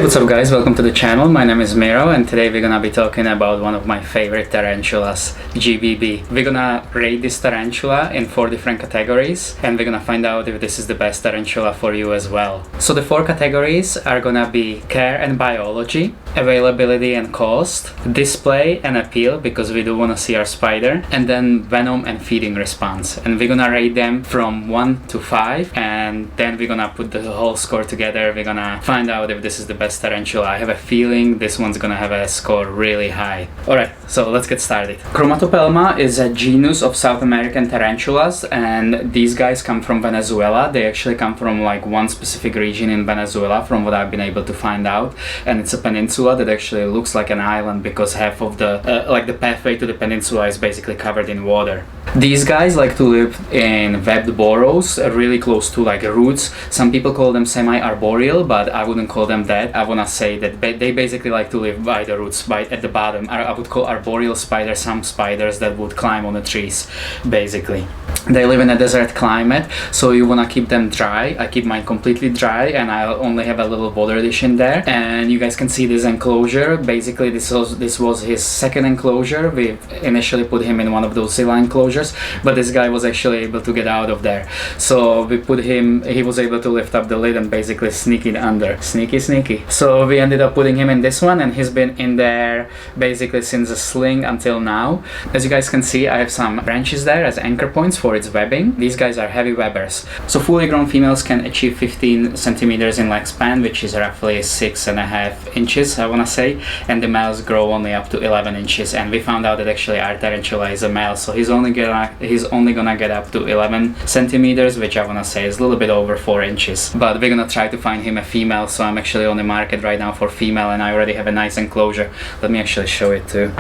what's up guys, welcome to the channel. My name is Miro and today we're gonna be talking about one of my favorite tarantulas, GBB. We're gonna rate this tarantula in 4 different categories and we're gonna find out if this is the best tarantula for you as well. So the 4 categories are gonna be care and biology, availability and cost, display and appeal because we do wanna see our spider, and then venom and feeding response. And we're gonna rate them from 1 to 5 and then we're gonna put the whole score together. We're gonna find out if this is the best tarantula. I have a feeling this one's gonna have a score really high. Alright, so let's get started. Chromatopelma is a genus of South American tarantulas and these guys come from Venezuela. They actually come from like one specific region in Venezuela from what I've been able to find out, and it's a peninsula that actually looks like an island because half of the the pathway to the peninsula is basically covered in water. These guys like to live in webbed burrows really close to like roots. Some people call them semi-arboreal, but I wouldn't call them that. I wanna say that they basically like to live by the roots, at the bottom. I would call arboreal spiders some spiders that would climb on the trees, basically. They live in a desert climate, so you wanna keep them dry. I keep mine completely dry and I only have a little water dish in there. And you guys can see this enclosure. Basically this was his second enclosure. We initially put him in one of those Zilla enclosures, but this guy was actually able to get out of there. So we put him, he was able to lift up the lid and basically sneak it under. Sneaky. So we ended up putting him in this one and he's been in there basically since the sling until now. As you guys can see, I have some branches there as anchor points for its webbing. These guys are heavy webbers. So fully grown females can achieve 15 centimeters in leg span, which is roughly 6.5 inches, I wanna say, and the males grow only up to 11 inches. And we found out that actually our tarantula is a male, so he's only gonna get up to 11 centimeters, which I wanna say is a little bit over 4 inches. But we're gonna try to find him a female, so I'm actually on the market right now for female and I already have a nice enclosure. Let me actually show it too.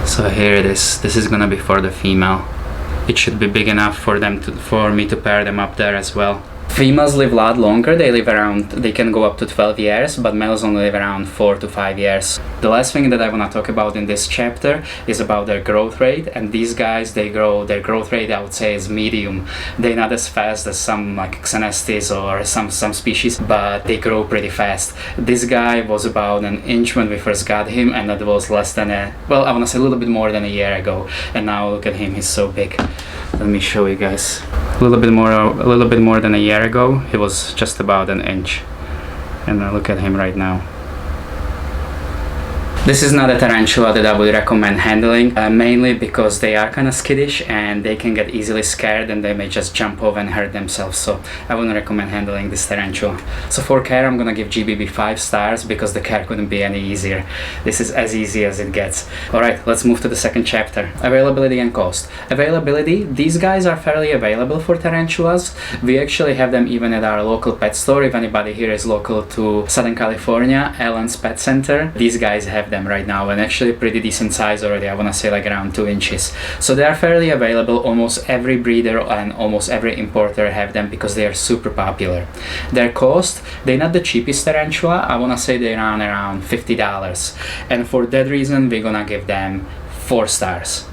So here it is. This is gonna be for the female. It should be big enough for me to pair them up there as well. Females live a lot longer. They can go up to 12 years, but males only live around 4 to 5 years. The last thing that I want to talk about in this chapter is about their growth rate. And these guys, their growth rate I would say is medium. They're not as fast as some like Xenestes or some species, but they grow pretty fast. This guy was about an inch when we first got him, and that was less than I want to say a little bit more than a year ago. And now look at him, he's so big. Let me show you guys. A little bit more than a year ago, he was just about an inch. And look at him right now. This is not a tarantula that I would recommend handling, mainly because they are kind of skittish and they can get easily scared and they may just jump off and hurt themselves, so I wouldn't recommend handling this tarantula. So for care, I'm gonna give GBB 5 stars because the care couldn't be any easier. This is as easy as it gets. Alright, let's move to the second chapter. Availability and cost. Availability, these guys are fairly available for tarantulas. We actually have them even at our local pet store. If anybody here is local to Southern California, Allen's Pet Center, these guys have them right now, and actually pretty decent size already. I want to say like around 2 inches. So they are fairly available. Almost every breeder and almost every importer have them because they are super popular. Their cost, they're not the cheapest tarantula. I want to say they're around $50, and for that reason we're gonna give them 4 stars.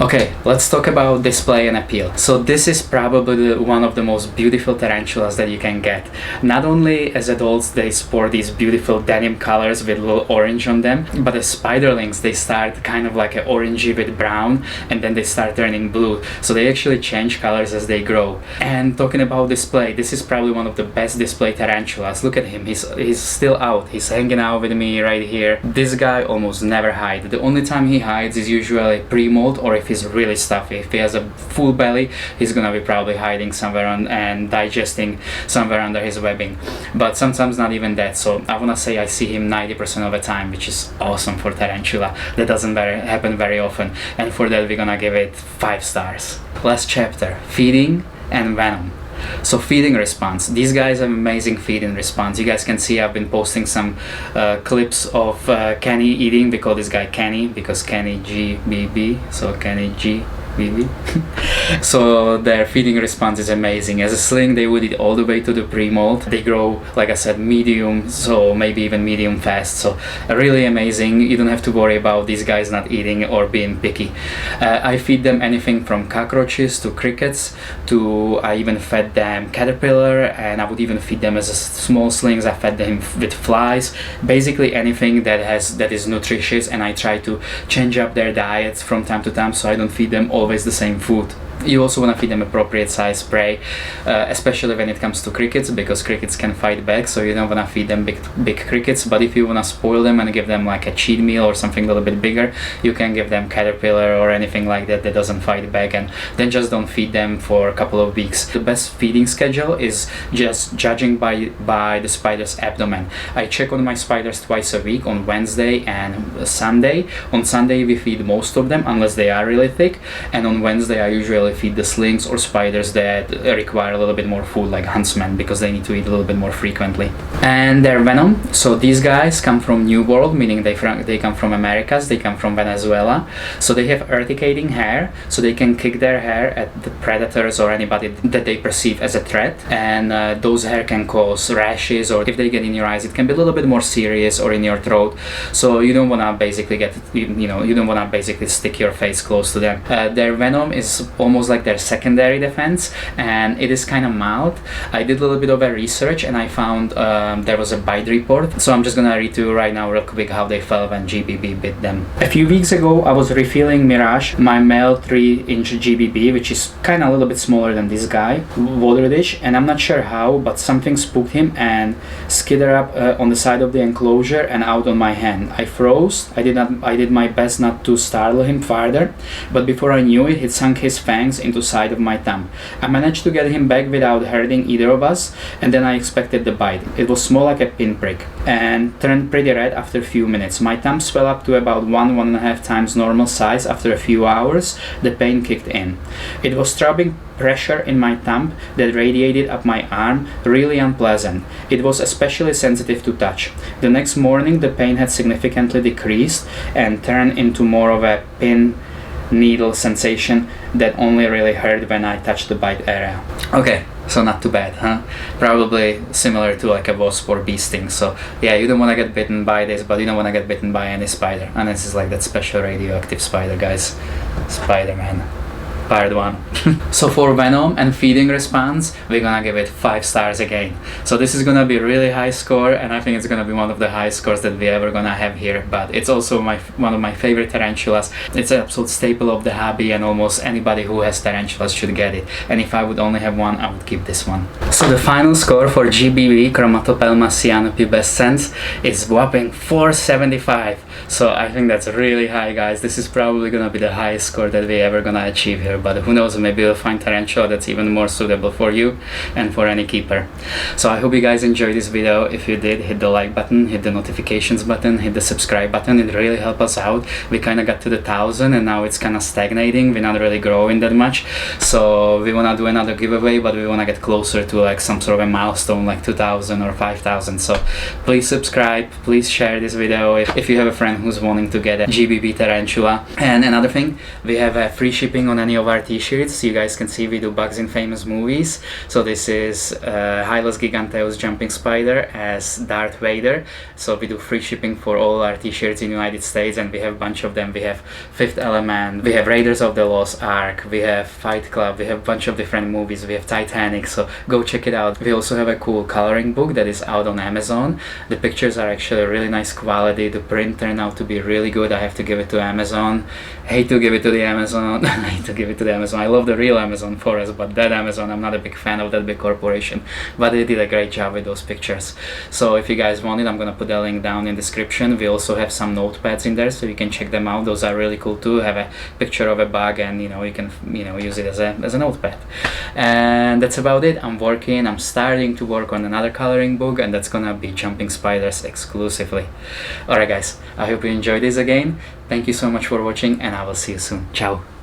Okay, let's talk about display and appeal. So this is probably one of the most beautiful tarantulas that you can get. Not only as adults they sport these beautiful denim colors with a little orange on them, but as spiderlings they start kind of like an orangey with brown and then they start turning blue. So they actually change colors as they grow. And talking about display, this is probably one of the best display tarantulas. Look at him, he's still out. He's hanging out with me right here. This guy almost never hides. The only time he hides is usually pre-molt or if he's really stuffy. If he has a full belly, he's gonna be probably hiding somewhere and digesting somewhere under his webbing. But sometimes not even that, so I wanna say I see him 90% of the time, which is awesome for tarantula. That doesn't happen very often, and for that we're gonna give it 5 stars. Last chapter, feeding and venom. So feeding response, these guys have amazing feeding response. You guys can see I've been posting some clips of Kenny eating. We call this guy Kenny because Kenny GBB, so Kenny G GBB. So their feeding response is amazing. As a sling, they would eat all the way to the pre-molt. They grow, like I said, medium, so maybe even medium fast. So really amazing. You don't have to worry about these guys not eating or being picky. I feed them anything from cockroaches to crickets to I even fed them caterpillar, and I would even feed them as a small slings. I fed them with flies, basically anything that is nutritious, and I try to change up their diets from time to time, so I don't feed them always the same food. You also want to feed them appropriate size prey, especially when it comes to crickets, because crickets can fight back, so you don't want to feed them big crickets. But if you want to spoil them and give them like a cheat meal or something a little bit bigger, you can give them caterpillar or anything like that that doesn't fight back, and then just don't feed them for a couple of weeks. The best feeding schedule is just judging by the spider's abdomen. I check on my spiders twice a week, on Wednesday and Sunday. On Sunday we feed most of them unless they are really thick, and on Wednesday I usually feed the slings or spiders that require a little bit more food, like huntsmen, because they need to eat a little bit more frequently. And their venom, so these guys come from New World, meaning they come from Americas, they come from Venezuela. So they have urticating hair, so they can kick their hair at the predators or anybody that they perceive as a threat, and those hair can cause rashes, or if they get in your eyes it can be a little bit more serious, or in your throat. So you don't want to basically you don't want to basically stick your face close to them. Their venom is almost like their secondary defense, and it is kind of mild. I did a little bit of a research and I found there was a bite report, so I'm just gonna read to you right now real quick how they felt when GBB bit them. A few weeks ago I was refilling Mirage, my male 3-inch GBB, which is kind of a little bit smaller than this guy, water dish, and I'm not sure how, but something spooked him and skidded up on the side of the enclosure and out on my hand. I froze. I did my best not to startle him further, but before I knew it, he sunk his fangs into side of my thumb. I managed to get him back without hurting either of us, and then I expected the bite. It was small like a pinprick and turned pretty red after a few minutes. My thumb swelled up to about 1.5 times normal size. After a few hours, the pain kicked in. It was throbbing pressure in my thumb that radiated up my arm, really unpleasant. It was especially sensitive to touch. The next morning, the pain had significantly decreased and turned into more of a pin needle sensation that only really hurt when I touched the bite area. Okay, so not too bad, huh? Probably similar to like a wasp or bee sting. So yeah, you don't want to get bitten by this, but you don't want to get bitten by any spider. And this is like that special radioactive spider, guys. Spider-Man. Part 1. So for venom and feeding response, we're gonna give it 5 stars again. So this is gonna be a really high score, and I think it's gonna be one of the highest scores that we ever gonna have here. But it's also one of my favorite tarantulas. It's an absolute staple of the hobby, and almost anybody who has tarantulas should get it. And if I would only have one, I would keep this one. So the final score for GBB Chromatopelma cyaneopubescens is whopping 475. So I think that's really high, guys. This is probably gonna be the highest score that we ever gonna achieve here. But who knows, maybe you'll find tarantula that's even more suitable for you and for any keeper. So I hope you guys enjoyed this video. If you did, hit the like button, hit the notifications button, hit the subscribe button. It really helps us out. We kind of got to the 1,000 and now it's kind of stagnating. We're not really growing that much. So we want to do another giveaway, but we want to get closer to like some sort of a milestone like 2,000 or 5,000. So please subscribe, please share this video if you have a friend who's wanting to get a GBB tarantula. And another thing, we have free shipping on any of our t-shirts. You guys can see we do bugs in famous movies. So this is Hylas giganteus jumping spider as Darth Vader. So we do free shipping for all our t-shirts in the United States, and we have a bunch of them. We have Fifth Element, we have Raiders of the Lost Ark, we have Fight Club, we have a bunch of different movies, we have Titanic, so go check it out. We also have a cool coloring book that is out on Amazon. The pictures are actually really nice quality. The print turned out to be really good. I have to give it to Amazon. Hate to give it to the Amazon. I hate to give it to the Amazon. I love the real Amazon forest, but that Amazon, I'm not a big fan of that big corporation, but they did a great job with those pictures. So if you guys want it, I'm gonna put the link down in the description. We also have some notepads in there, so you can check them out. Those are really cool too. Have a picture of a bug, and you can use it as a notepad. And that's about it. I'm starting to work on another coloring book, and that's gonna be jumping spiders exclusively. Alright guys, I hope you enjoyed this again. Thank you so much for watching, and I will see you soon. Ciao.